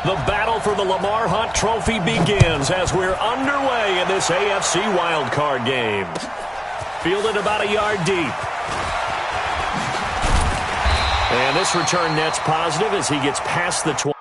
The battle for the Lamar Hunt Trophy begins as we're underway in this AFC wildcard game. Fielded about a yard deep. And this return net's positive as he gets past the 20.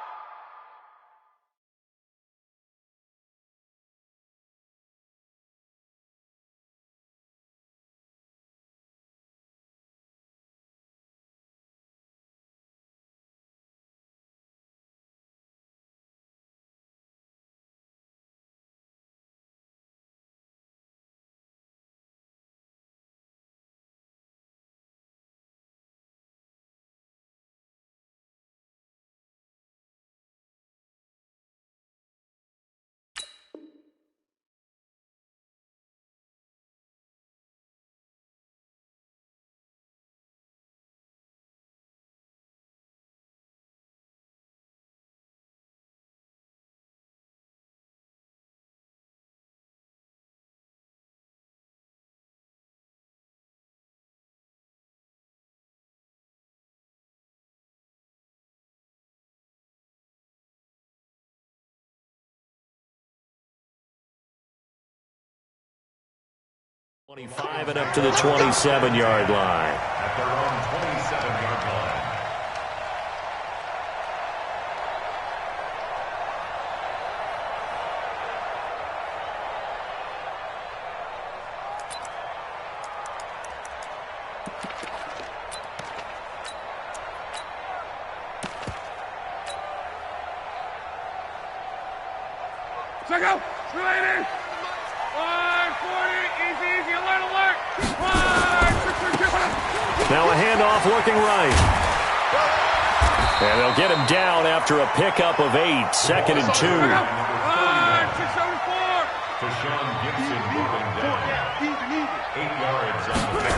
.25 and up to the 27-yard line. At their own 27-yard line. Check out! 280! 140! Easy, alert, alert! Now a handoff looking right. And they'll get him down after a pickup of 8, 2nd and 2. 674! Deshaun Gibson moving down. 8 yards on the pick.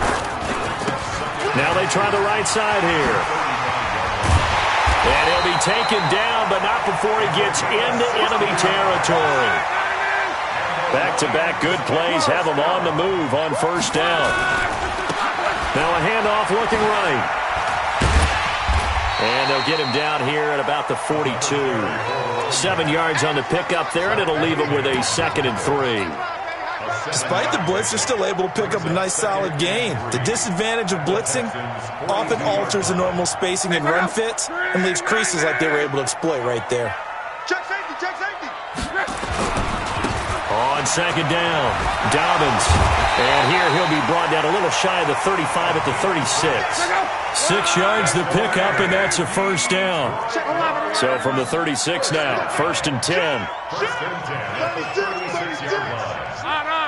Now they try the right side here. And he'll be taken down, but not before he gets into enemy territory. Back-to-back good plays have him on the move on first down. Now a handoff looking right. And they'll get him down here at about the 42. 7 yards on the pickup there, and it'll leave him with a 2nd and 3. Despite the blitz, they're still able to pick up a nice, solid gain. The disadvantage of blitzing often alters the normal spacing and run fits and leaves creases like they were able to exploit right there. Check safety, check safety! On 2nd down, Dobbins. And here he'll be brought down a little shy of the 35 at the 36. 6 yards the pickup, and that's a first down. So from the 36 now, 1st and 10. First and 10 at the 36-yard line. On.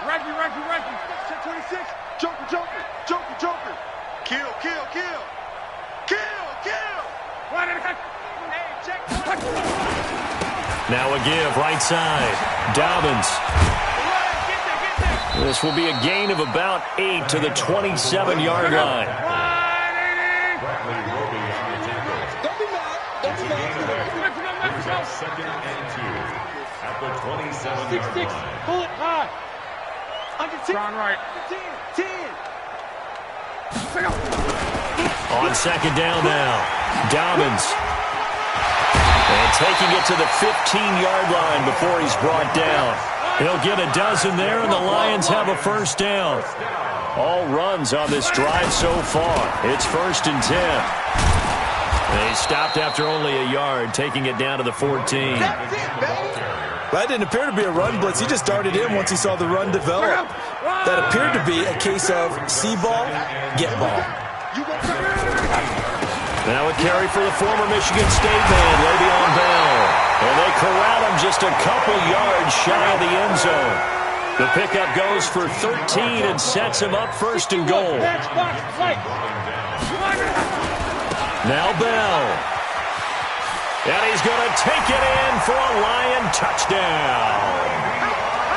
Reggie. Check 26. Joker. Kill. Run it. Hey, check. Now a give, right side. Dobbins. This will be a gain of about 8 to the 27-yard line. Bradley Roby on the tackle. Don't be mad. It's a gain of 8. Brings up 2nd and 2 at the 27-yard line. Pull it high. Under 10. Run right. 10. On 2nd down now, Dobbins. And taking it to the 15-yard line before he's brought down. He'll get a dozen there, and the Lions have a first down. All runs on this drive so far. It's 1st and 10. They stopped after only a yard, taking it down to the 14. That didn't appear to be a run blitz. He just darted in once he saw the run develop. That appeared to be a case of see ball, get ball. Now a carry for the former Michigan State man, Le'Veon Bell. And they corral him just a couple yards shy of the end zone. The pickup goes for 13 and sets him up 1st and goal. Now Bell. And he's going to take it in for a Lion touchdown.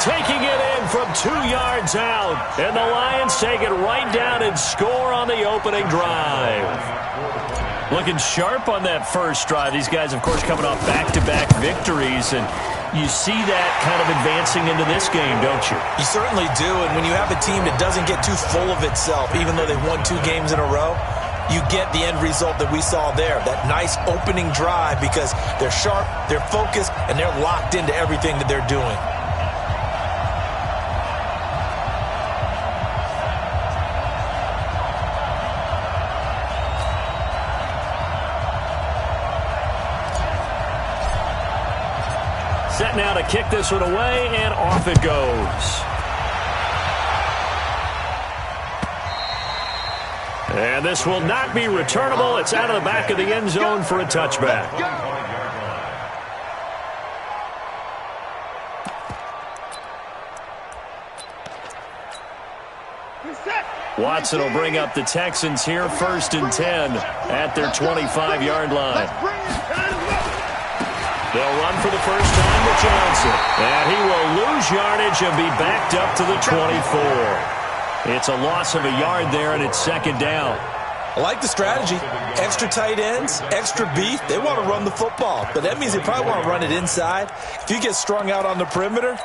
Taking it in from 2 yards out. And the Lions take it right down and score on the opening drive. Looking sharp on that first drive. These guys, of course, coming off back-to-back victories. And you see that kind of advancing into this game, don't you? You certainly do. And when you have a team that doesn't get too full of itself, even though they've won 2 games in a row, you get the end result that we saw there, that nice opening drive, because they're sharp, they're focused, and they're locked into everything that they're doing. Set now to kick this one away, and off it goes. And this will not be returnable. It's out of the back of the end zone for a touchback. Watson will bring up the Texans here, 1st and 10 at their 25-yard line. They'll run for the first time with Johnson. And he will lose yardage and be backed up to the 24. It's a loss of a yard there, and it's 2nd down. I like the strategy. Extra tight ends, extra beef. They want to run the football, but that means they probably want to run it inside. If you get strung out on the perimeter,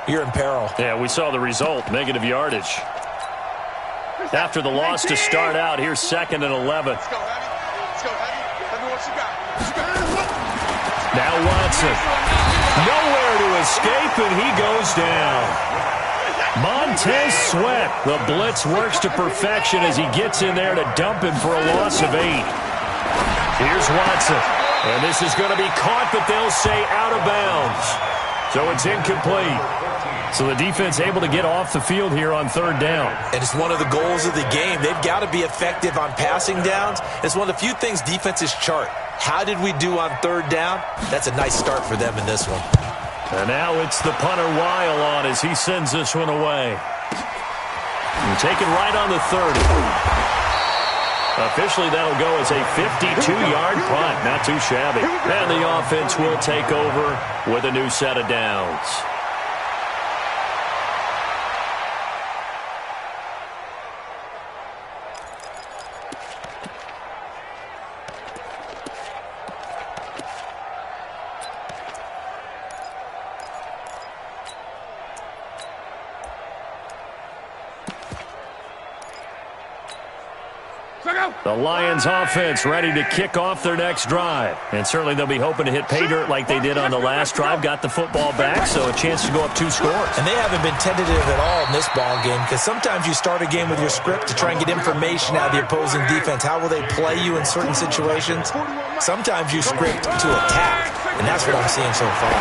you're in peril. Yeah, we saw the result, negative yardage. After the loss to start out, here's 2nd and 11. Let's go, Heavy. Let's go, Heavy. Let me what you got. What you got? Now Watson. Nowhere to escape, and he goes down. Montez Sweat. The blitz works to perfection as he gets in there to dump him for a loss of 8. Here's Watson. And this is going to be caught, but they'll say out of bounds. So it's incomplete. So the defense able to get off the field here on 3rd down. And it's one of the goals of the game. They've got to be effective on passing downs. It's one of the few things defenses chart. How did we do on 3rd down? That's a nice start for them in this one. And now it's the punter Weil on as he sends this one away. And taken right on the 30. Officially, that'll go as a 52-yard punt. Not too shabby. And the offense will take over with a new set of downs. The Lions offense ready to kick off their next drive. And certainly they'll be hoping to hit pay dirt like they did on the last drive. Got the football back, so a chance to go up 2 scores. And they haven't been tentative at all in this ball game, because sometimes you start a game with your script to try and get information out of the opposing defense. How will they play you in certain situations? Sometimes you script to attack, and that's what I'm seeing so far.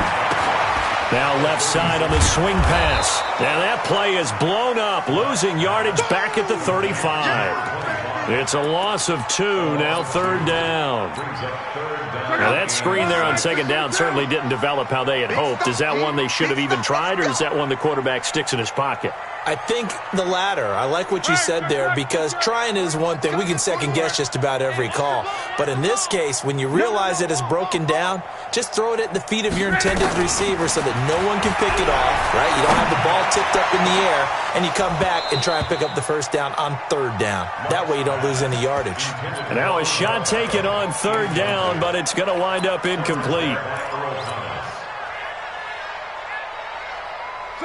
Now left side on the swing pass. And that play is blown up, losing yardage back at the 35. It's a loss of 2, now 3rd down. Now that screen there on 2nd down certainly didn't develop how they had hoped. Is that one they should have even tried, or is that one the quarterback sticks in his pocket? I think the latter. I like what you said there, because trying is one thing. We can second-guess just about every call. But in this case, when you realize it is broken down, just throw it at the feet of your intended receiver so that no one can pick it off, right? You don't have the ball tipped up in the air, and you come back and try and pick up the 1st down on 3rd down. That way you don't lose any yardage. And now a shot taken on 3rd down, but it's going to wind up incomplete.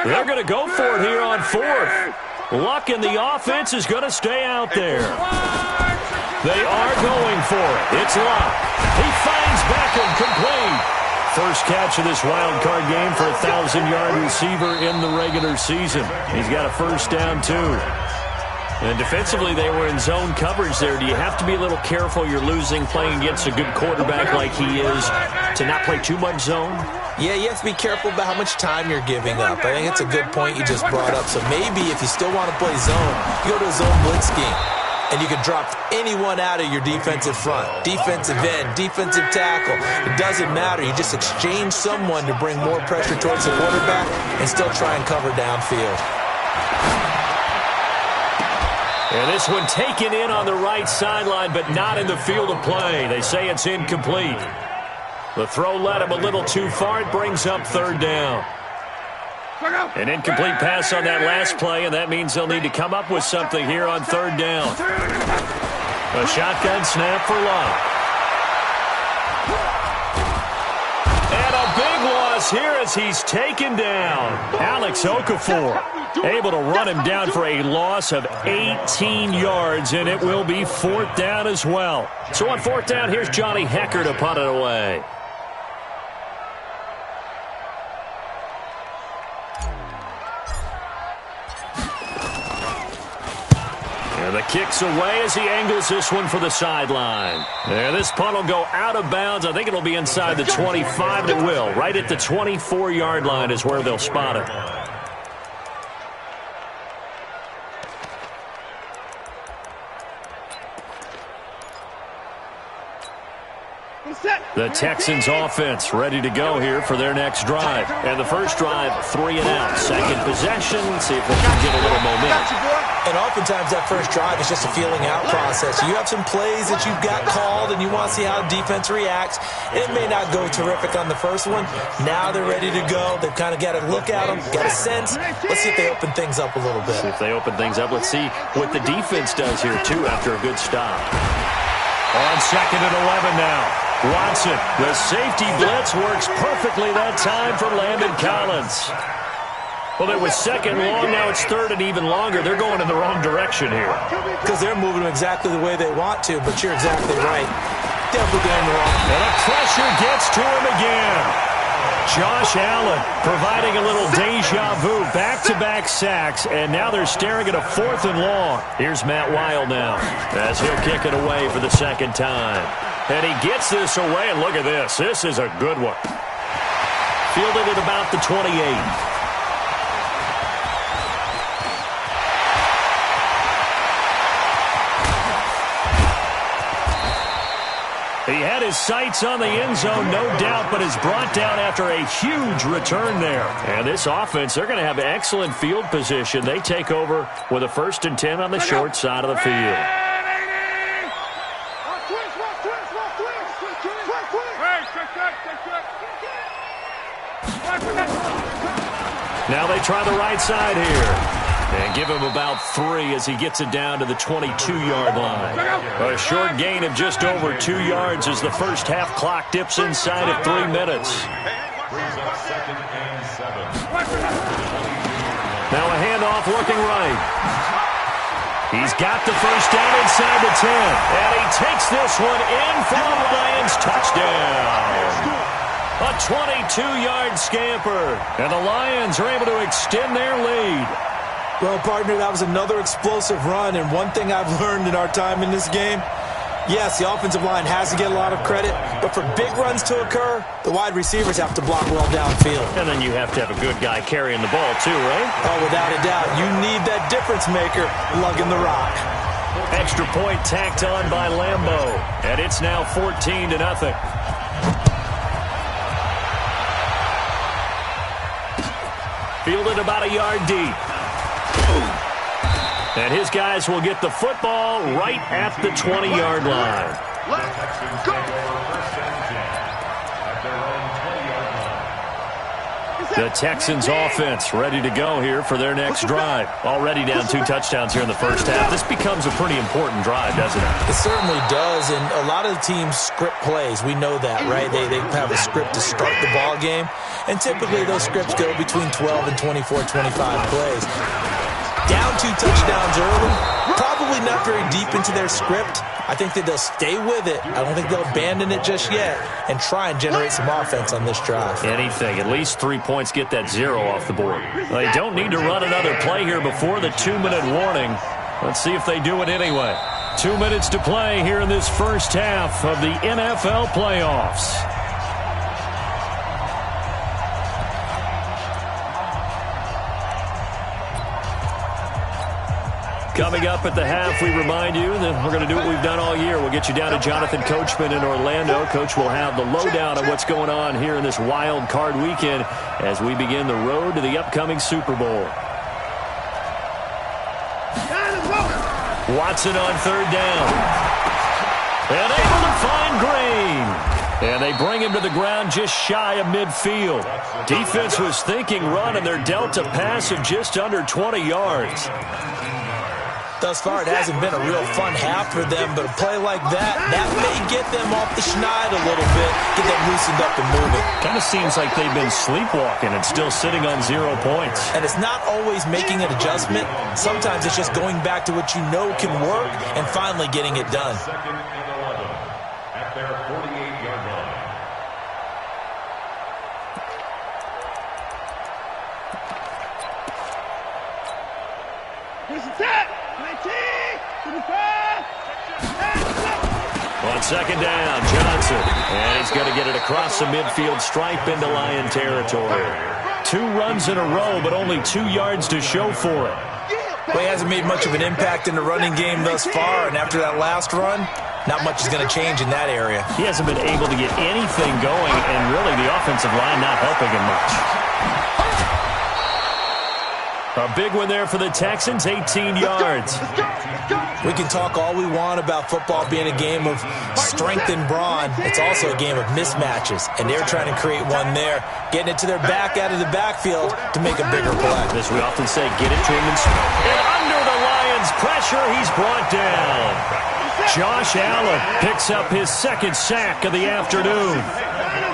They're going to go for it here on 4th. Luck in the offense is going to stay out there. They are going for it. It's Luck. He finds Beckham complete. First catch of this wild card game for a 1,000-yard receiver in the regular season. He's got a 1st down, too. And defensively, they were in zone coverage there. Do you have to be a little careful? You're losing playing against a good quarterback like he is to not play too much zone? Yeah, you have to be careful about how much time you're giving up. I think it's a good point you just brought up. So maybe if you still want to play zone, you go to a zone blitz scheme. And you can drop anyone out of your defensive front. Defensive end, defensive tackle. It doesn't matter. You just exchange someone to bring more pressure towards the quarterback and still try and cover downfield. And this one taken in on the right sideline, but not in the field of play. They say it's incomplete. The throw led him a little too far. It brings up 3rd down. An incomplete pass on that last play, and that means they'll need to come up with something here on 3rd down. A shotgun snap for Love. And a big loss loss here as he's taken down. Alex Okafor able to run him down for a loss of 18 yards, and it will be 4th down as well. So on 4th down, here's Johnny Hecker to punt it away. And the kick's away as he angles this one for the sideline. And this punt will go out of bounds. I think it'll be inside the 25, and it will. Right at the 24-yard line is where they'll spot it. The Texans offense ready to go here for their next drive. And the first drive, 3 and out. Second possession, see if we can get a little momentum. And oftentimes that first drive is just a feeling out process. You have some plays that you've got called and you want to see how the defense reacts. It may not go terrific on the first one. Now they're ready to go. They've kind of got to look at them, got a sense. Let's see if they open things up a little bit. See if they open things up. Let's see what the defense does here, too, after a good stop. On 2nd and 11 now. Watson, the safety blitz works perfectly that time for Landon Collins. Well, it was 2nd long, now it's 3rd and even longer. They're going in the wrong direction here. Because they're moving exactly the way they want to, but you're exactly right. Definitely going the wrong. And the pressure gets to him again. Josh Allen providing a little deja vu, back-to-back sacks, and now they're staring at a 4th and long. Here's Matt Weil now as he'll kick it away for the 2nd time. And he gets this away, and look at this. This is a good one. Fielded at about the 28. He had his sights on the end zone, no doubt, but is brought down after a huge return there. And this offense, they're going to have excellent field position. They take over with a 1st and 10 on the short side of the field. Now they try the right side here. And give him about 3 as he gets it down to the 22-yard line. A short gain of just over 2 yards as the first half clock dips inside of 3 minutes. Now a handoff looking right. He's got the first down inside the 10. And he takes this one in for a Lions touchdown. A 22-yard scamper. And the Lions are able to extend their lead. Well, partner, that was another explosive run, and one thing I've learned in our time in this game, yes, the offensive line has to get a lot of credit, but for big runs to occur, the wide receivers have to block well downfield. And then you have to have a good guy carrying the ball, too, right? Oh, without a doubt. You need that difference maker lugging the rock. Extra point tacked on by Lambo, and it's now 14-0. Fielded about a yard deep. And his guys will get the football right at the 20-yard line. Let's go! The Texans offense ready to go here for their next drive. Already down 2 touchdowns here in the first half. This becomes a pretty important drive, doesn't it? It certainly does, and a lot of the teams script plays. We know that, right? They have a script to start the ball game, and typically those scripts go between 12 and 24, 25 plays. Down 2 touchdowns early, probably not very deep into their script. I think that they'll stay with it. I don't think they'll abandon it just yet and try and generate some offense on this drive. Anything. At least 3 points, get that 0 off the board. They don't need to run another play here before the 2-minute warning. Let's see if they do it anyway. 2 minutes to play here in this first half of the NFL playoffs. Coming up at the half, we remind you that we're going to do what we've done all year. We'll get you down to Jonathan Coachman in Orlando. Coach will have the lowdown of what's going on here in this wild card weekend as we begin the road to the upcoming Super Bowl. Watson on 3rd down. And able to find Green. And they bring him to the ground just shy of midfield. Defense was thinking run, and they're dealt a pass of just under 20 yards. Thus far, it hasn't been a real fun half for them, but a play like that may get them off the schneid a little bit, get them loosened up and moving. Kind of seems like they've been sleepwalking and still sitting on 0 points. And it's not always making an adjustment. Sometimes it's just going back to what you know can work and finally getting it done. Second and 11 at their 48-yard line. On second down, Johnson. And he's going to get it across the midfield stripe into Lion territory. 2 runs in a row, but only 2 yards to show for it. Well, he hasn't made much of an impact in the running game thus far, and after that last run, not much is going to change in that area. He hasn't been able to get anything going, and really the offensive line not helping him much. A big one there for the Texans, 18 yards. We can talk all we want about football being a game of strength and brawn. It's also a game of mismatches, and they're trying to create one there, getting it to their back out of the backfield to make a bigger play. As we often say, get it to him and under the Lions' pressure, he's brought down. Josh Allen picks up his 2nd sack of the afternoon.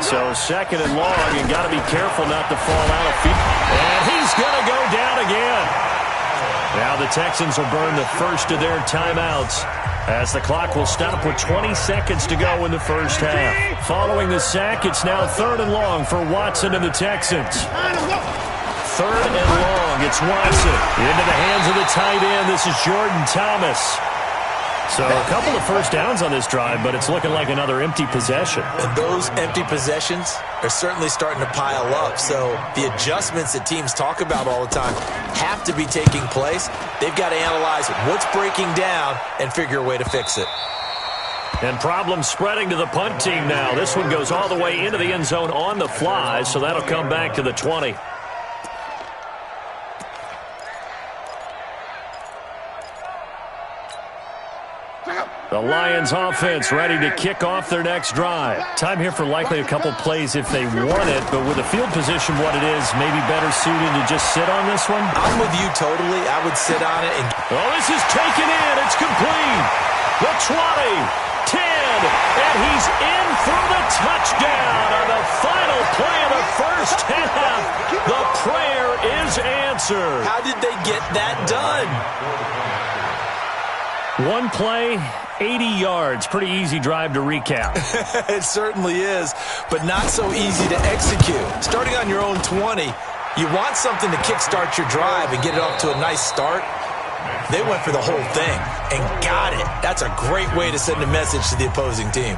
So 2nd and long, you got to be careful not to fall out of feet. And he's going to go down again. Now the Texans will burn the first of their timeouts as the clock will stop with 20 seconds to go in the first half. Following the sack, it's now 3rd and long for Watson and the Texans. 3rd and long, it's Watson into the hands of the tight end. This is Jordan Thomas. So a couple of first downs on this drive, but it's looking like another empty possession. And those empty possessions are certainly starting to pile up. So the adjustments that teams talk about all the time have to be taking place. They've got to analyze what's breaking down and figure a way to fix it. And problems spreading to the punt team now. This one goes all the way into the end zone on the fly, so that'll come back to the 20. The Lions offense ready to kick off their next drive. Time here for likely a couple plays if they want it, but with the field position what it is, maybe better suited to just sit on this one? I'm with you totally. I would sit on it. Oh, this is taken in. It's complete. The 20, 10, and he's in for the touchdown on the final play of the first half. The prayer is answered. How did they get that done? One play, 80 yards. Pretty easy drive to recap. It certainly is, but not so easy to execute. Starting on your own 20, you want something to kickstart your drive and get it off to a nice start. They went for the whole thing and got it. That's a great way to send a message to the opposing team.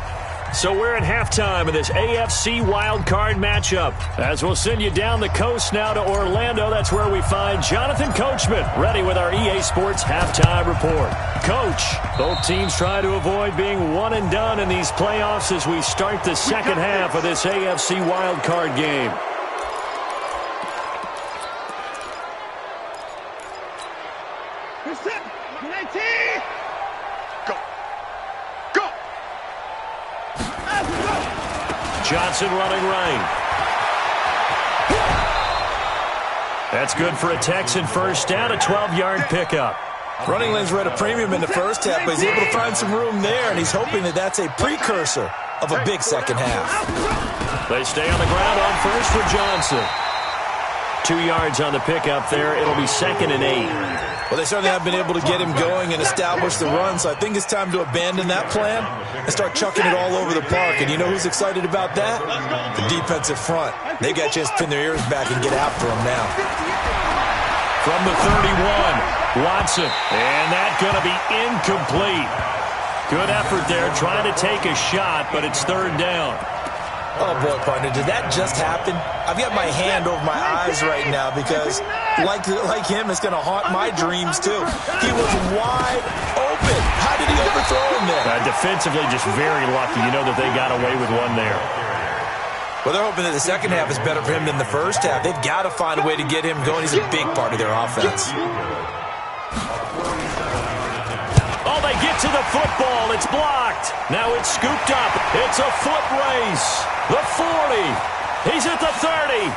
So we're at halftime of this AFC wildcard matchup. As we'll send you down the coast now to Orlando, that's where we find Jonathan Coachman, ready with our EA Sports halftime report. Coach, both teams try to avoid being one and done in these playoffs as we start the second half of this AFC wildcard game. Johnson running right. That's good for a Texan first down, a 12-yard pickup. Running lanes were at a premium in the first half, but he's able to find some room there, and he's hoping that that's a precursor of a big second half. They stay on the ground on first for Johnson. 2 yards on the pickup there. It'll be 2nd and 8. Well, they certainly have been able to get him going and establish the run, so I think it's time to abandon that plan and start chucking it all over the park. And you know who's excited about that? The defensive front. They got a chance to pin their ears back and get after him now. From the 31, Watson. And that's going to be incomplete. Good effort there, trying to take a shot, but it's 3rd down. Oh, boy, partner, did that just happen? I've got my hand over my eyes right now because, like him, it's going to haunt my dreams, too. He was wide open. How did he overthrow him there? Defensively, just very lucky. You know that they got away with one there. Well, they're hoping that the second half is better for him than the first half. They've got to find a way to get him going. He's a big part of their offense. Oh, they get to the football. It's blocked. Now it's scooped up. It's a foot race. The 40. He's at the 30.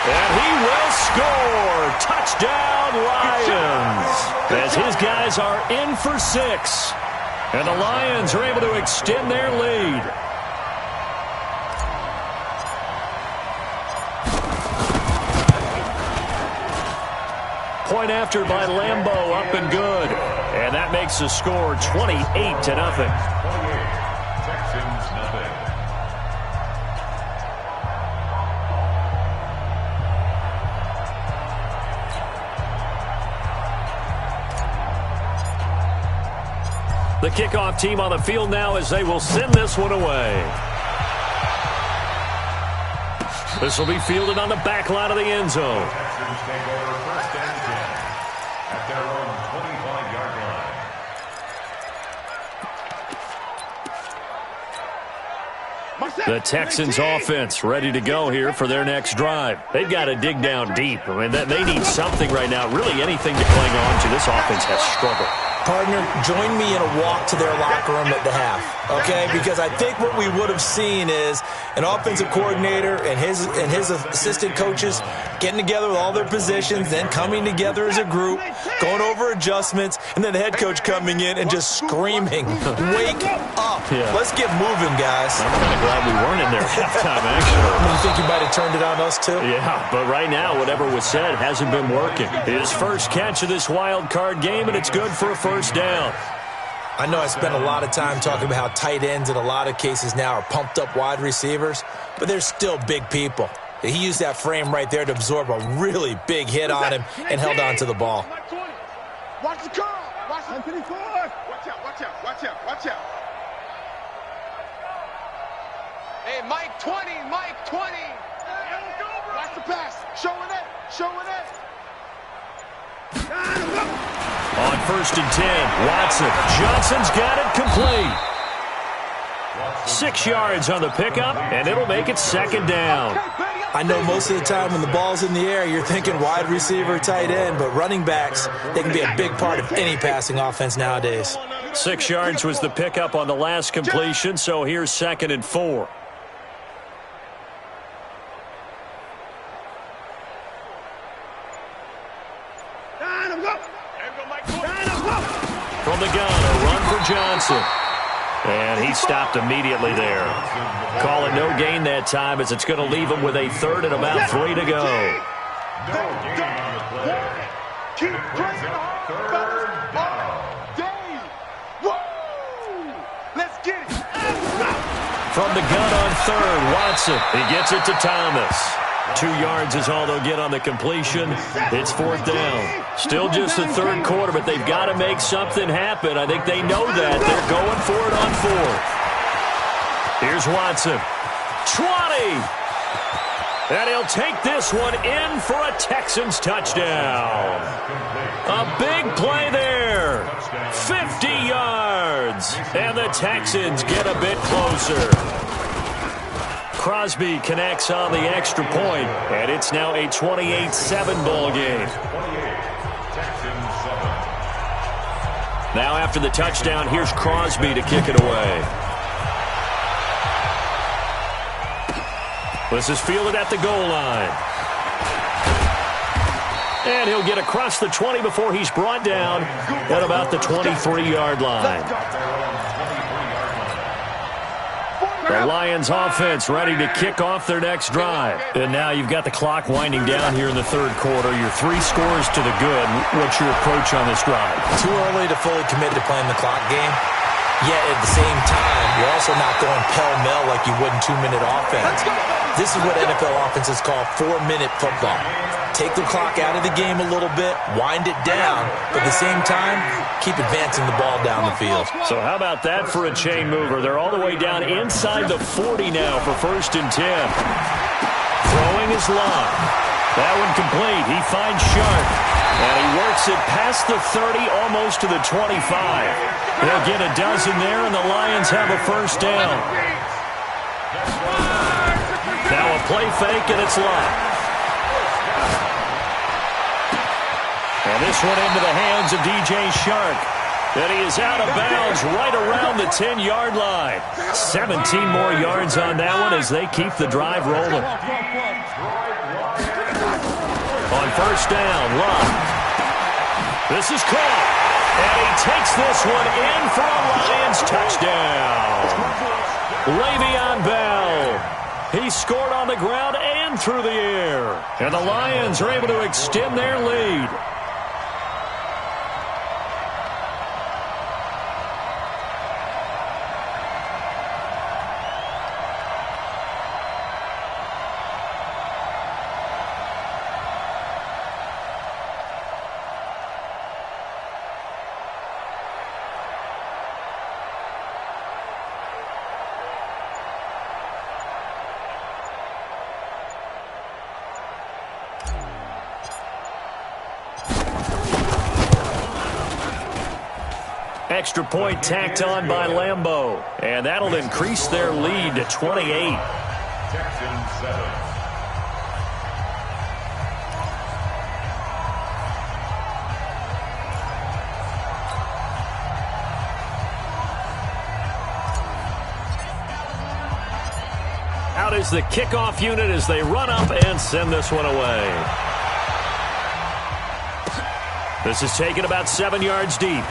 And He will score. Touchdown, Lions. As his guys are in for 6. And the Lions are able to extend their lead. Point after by Lambeau, up and good. And that makes the score 28-0. Texans nothing. The kickoff team on the field now as they will send this one away. This will be fielded on the back line of the end zone. Texans take over first and 10 at their own 25-yard line. The Texans offense ready to go here for their next drive. They've got to dig down deep. I mean, they need something right now, really anything to cling on to. This offense has struggled. Partner, join me in a walk to their locker room at the half, okay? Because I think what we would have seen is an offensive coordinator and his assistant coaches getting together with all their positions, then coming together as a group, going over adjustments, and then the head coach coming in and just screaming, "Wake up. Yeah. Let's get moving, guys." I'm kind of glad we weren't in there at halftime, actually. You think you might have turned it on us, too? Yeah, but right now, whatever was said hasn't been working. His first catch of this wild card game, and it's good for a first down. I know I spent a lot of time talking about how tight ends in a lot of cases now are pumped up wide receivers, but they're still big people. He used that frame right there to absorb a really big hit on him and held on to the ball. Watch the curl. Watch the 24. Watch out, watch out, watch out, watch out. Hey, Mike 20, Mike 20. Watch the pass. Showing it, showing it. On first and 10, Watson. Johnson's got it complete. 6 yards on the pickup, and it'll make it second down. I know most of the time when the ball's in the air, you're thinking wide receiver, tight end, but running backs, they can be a big part of any passing offense nowadays. 6 yards was the pickup on the last completion, so here's second and 4. From the gun, a run for Johnson. And he stopped immediately there. Calling no gain that time as it's going to leave him with a third and about 3 to go. No gain on the play. Keep It brings up third down. Let's get it. From the gun on third, Watson. He gets it to Thomas. 2 yards is all they'll get on the completion. It's fourth down. Still just the third quarter, but they've got to make something happen. I think they know that. They're going for it on fourth. Here's Watson. 20. And he'll take this one in for a Texans touchdown. A big play there. 50 yards. And the Texans get a bit closer. Crosby connects on the extra point, and it's now a 28-7 ball game. Now after the touchdown, here's Crosby to kick it away. This is fielded at the goal line. And he'll get across the 20 before he's brought down at about the 23-yard line. The Lions offense ready to kick off their next drive. And now you've got the clock winding down here in the third quarter. Your 3 scores to the good. What's your approach on this drive? Too early to fully commit to playing the clock game. Yet at the same time, you're also not going pell-mell like you would in 2-minute offense. This is what NFL offenses call 4-minute football. Take the clock out of the game a little bit, wind it down, but at the same time, keep advancing the ball down the field. So how about that for a chain mover? They're all the way down inside the 40 now for first and 10. Throwing his long. That one complete. He finds Sharp. And he works it past the 30, almost to the 25. They'll get a dozen there, and the Lions have a first down. Now a play fake, and it's locked. And this one into the hands of DJ Shark. And he is out of bounds right around the 10-yard line. 17 more yards on that one as they keep the drive rolling. first down. Love. This is caught. And he takes this one in for a Lions touchdown. Le'Veon Bell. He scored on the ground and through the air. And the Lions are able to extend their lead. Extra point tacked on by Lambeau. And that'll increase their lead to 28. Texans 7. Out is the kickoff unit as they run up and send this one away. This is taken about 7 yards deep.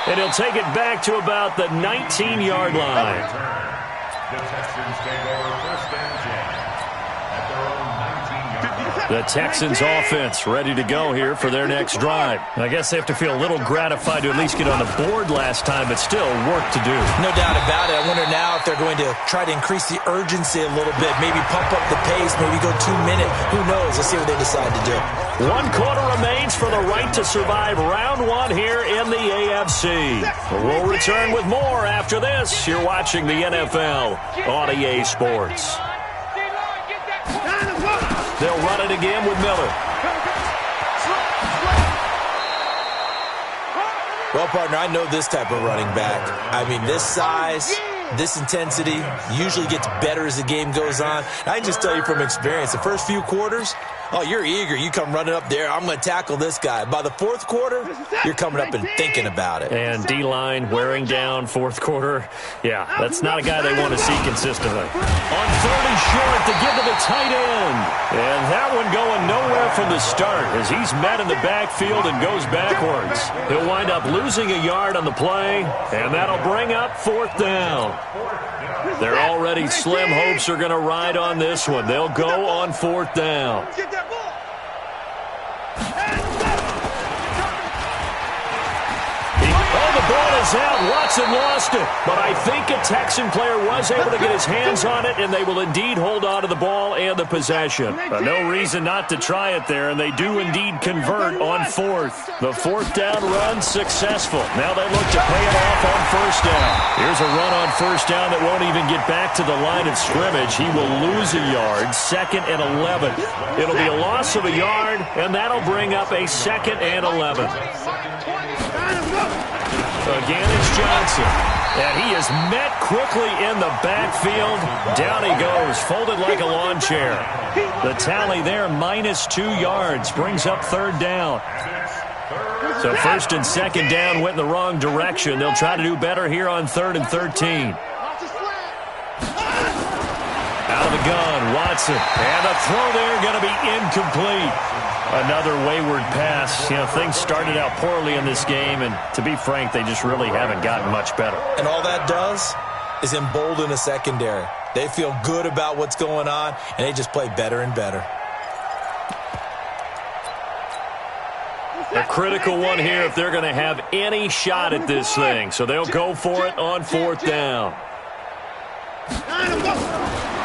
And he'll take it back to about the 19-yard line. The Texans take over first and 10 at their own 19-yard line. The Texans offense ready to go here for their next drive. I guess they have to feel a little gratified to at least get on the board last time, but still work to do. No doubt about it. I wonder now if they're going to try to increase the urgency a little bit, maybe pump up the pace, maybe go 2 minute. Who knows? Let's see what they decide to do. 1 quarter remains for the right to survive round 1 here in the AFC. We'll return with more after this. You're watching the NFL on EA Sports. They'll run it again with Miller. Well, partner, I know this type of running back. I mean, this size, this intensity usually gets better as the game goes on. I can just tell you from experience, the first few quarters, oh, you're eager. You come running up there. I'm going to tackle this guy. By the fourth quarter, you're coming up and thinking about it. And D-line wearing down fourth quarter. Yeah, that's not a guy they want to see consistently. On 3rd and short to give to the tight end. And that one going nowhere from the start as he's met in the backfield and goes backwards. He'll wind up losing a yard on the play, and that'll bring up 4th down. Their already slim hopes are going to ride on this one. They'll go on 4th down. The ball is out. Watson lost it. But I think a Texan player was able to get his hands on it, and they will indeed hold on to the ball and the possession. No reason not to try it there, and they do indeed convert on 4th. The 4th down run successful. Now they look to pay it off on 1st down. Here's a run on 1st down that won't even get back to the line of scrimmage. He will lose a yard. 2nd and 11. It'll be a loss of a yard, and that'll bring up a 2nd and 11. Again, it's Johnson. And he is met quickly in the backfield. Down he goes, folded like a lawn chair. The tally there, -2 yards, brings up 3rd down. So 1st and 2nd down went in the wrong direction. They'll try to do better here on 3rd and 13. Out of the gun, Watson. And the throw there going to be incomplete. Another wayward pass. You know, things started out poorly in this game, and to be frank, they just really haven't gotten much better. And all that does is embolden a secondary. They feel good about what's going on, and they just play better and better. A critical one here if they're going to have any shot at this thing. So they'll go for it on 4th down.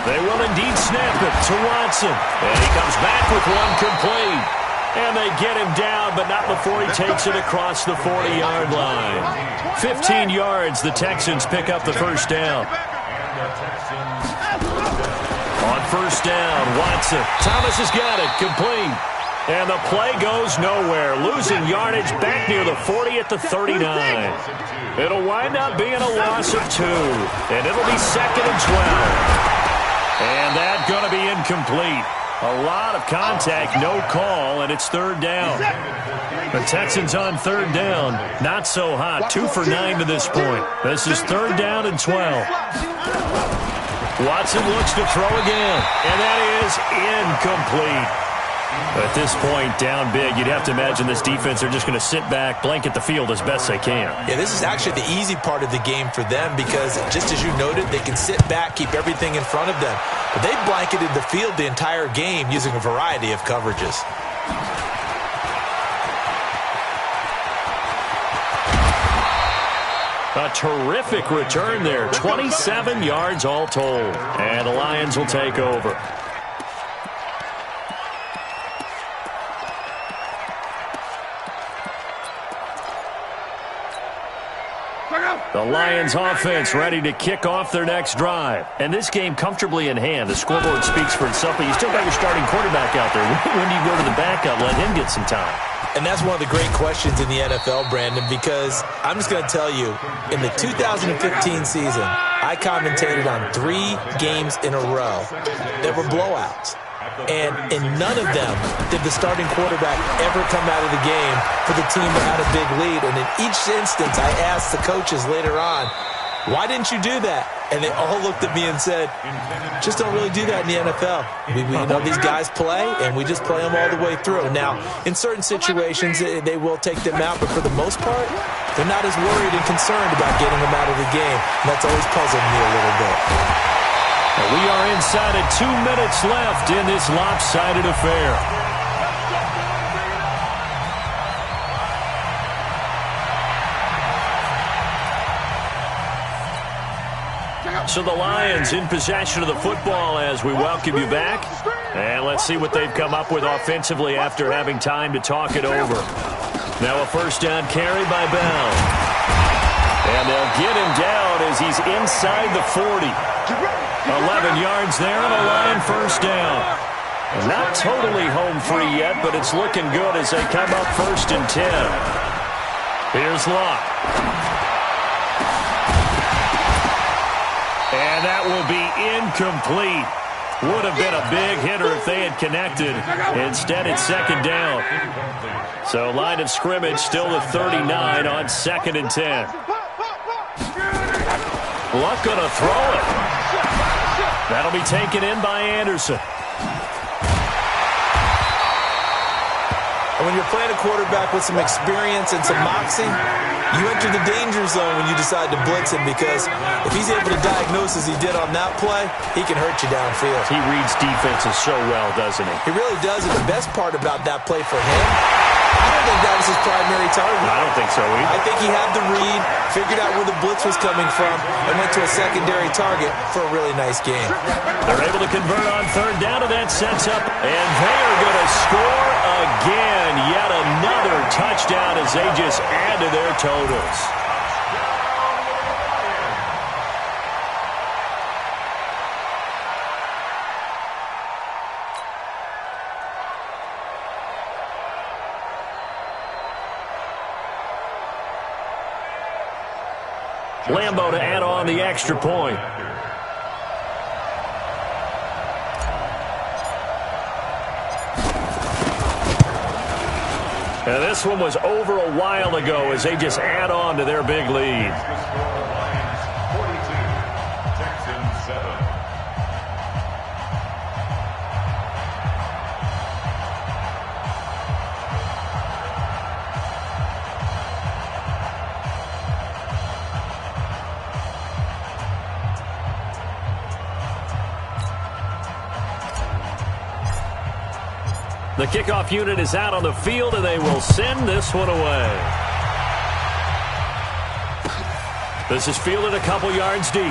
They will indeed snap it to Watson. And he comes back with one complete. And they get him down, but not before he takes it across the 40-yard line. 15 yards, the Texans pick up the 1st down. On 1st down, Watson. Thomas has got it, complete. And the play goes nowhere, losing yardage back near the 40 at the 39. It'll wind up being a loss of 2, and it'll be 2nd and 12. And that's going to be incomplete. A lot of contact, no call, and it's 3rd down. The Texans on 3rd down, not so hot, 2 for 9 to this point. This is 3rd down and 12. Watson looks to throw again, and that is incomplete. At this point, down big, you'd have to imagine this defense are just going to sit back, blanket the field as best they can. Yeah, this is actually the easy part of the game for them because, just as you noted, they can sit back, keep everything in front of them. But they blanketed the field the entire game using a variety of coverages. A terrific return there. 27 yards all told. And the Lions will take over. The Lions offense ready to kick off their next drive. And this game comfortably in hand. The scoreboard speaks for itself, but you still got your starting quarterback out there. When do you go to the backup? Let him get some time. And that's one of the great questions in the NFL, Brandon, because I'm just going to tell you, in the 2015 season, I commentated on 3 games in a row that were blowouts. And in none of them did the starting quarterback ever come out of the game for the team that had a big lead. And in each instance, I asked the coaches later on, why didn't you do that? And they all looked at me and said, just don't really do that in the NFL. We know these guys play, and we just play them all the way through. Now, in certain situations, they will take them out, but for the most part, they're not as worried and concerned about getting them out of the game. And that's always puzzled me a little bit. We are inside of 2 minutes left in this lopsided affair. So the Lions in possession of the football as we welcome you back. And let's see what they've come up with offensively after having time to talk it over. Now a first down carry by Bell. And they'll get him down as he's inside the 40. 11 yards there on a Lion first down. Not totally home free yet, but it's looking good as they come up 1st and 10. Here's Locke. And that will be incomplete. Would have been a big hitter if they had connected. Instead, it's 2nd down. So line of scrimmage still the 39 on 2nd and 10. Luck going to throw it. That'll be taken in by Anderson. And when you're playing a quarterback with some experience and some moxie, you enter the danger zone when you decide to blitz him, because if he's able to diagnose as he did on that play, he can hurt you downfield. He reads defenses so well, doesn't he? He really does, and the best part about that play for him, I don't think that was his primary target. I don't think so either. I think he had the read, figured out where the blitz was coming from, and went to a secondary target for a really nice game. They're able to convert on 3rd down, and that sets up, and they are going to score again. Yet another touchdown as they just add to their totals. Lambo to add on the extra point. And this one was over a while ago as they just add on to their big lead. Lions 42, Texans 7. The kickoff unit is out on the field, and they will send this one away. This is fielded a couple yards deep.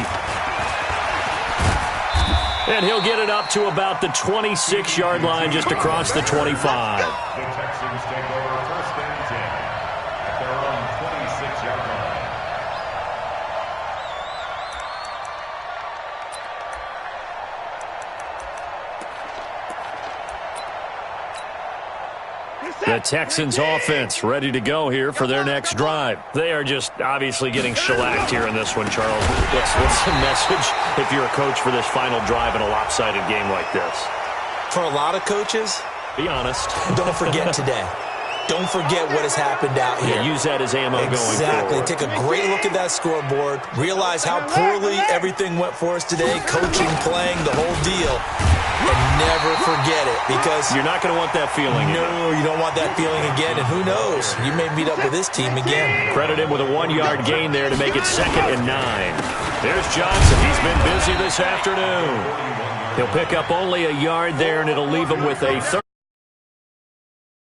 And he'll get it up to about the 26-yard line, just across the 25. The Texans take over 1st and 10 at their own 26-yard line. The Texans offense ready to go here for their next drive. They are just obviously getting shellacked here in this one, Charles. What's the message if you're a coach for this final drive in a lopsided game like this? For a lot of coaches, Be honest. don't forget today. don't forget what has happened out here. Use that as ammo going forward. Exactly. Take a great look at that scoreboard. Realize how poorly everything went for us today. Coaching, playing, the whole deal. And never forget it, because you're not going to want that feeling. No, you don't want that feeling again. And who knows? You may meet up with this team again. Credit him with a 1-yard gain there to make it 2nd and 9. There's Johnson. He's been busy this afternoon. He'll pick up only a yard there, and it'll leave him with a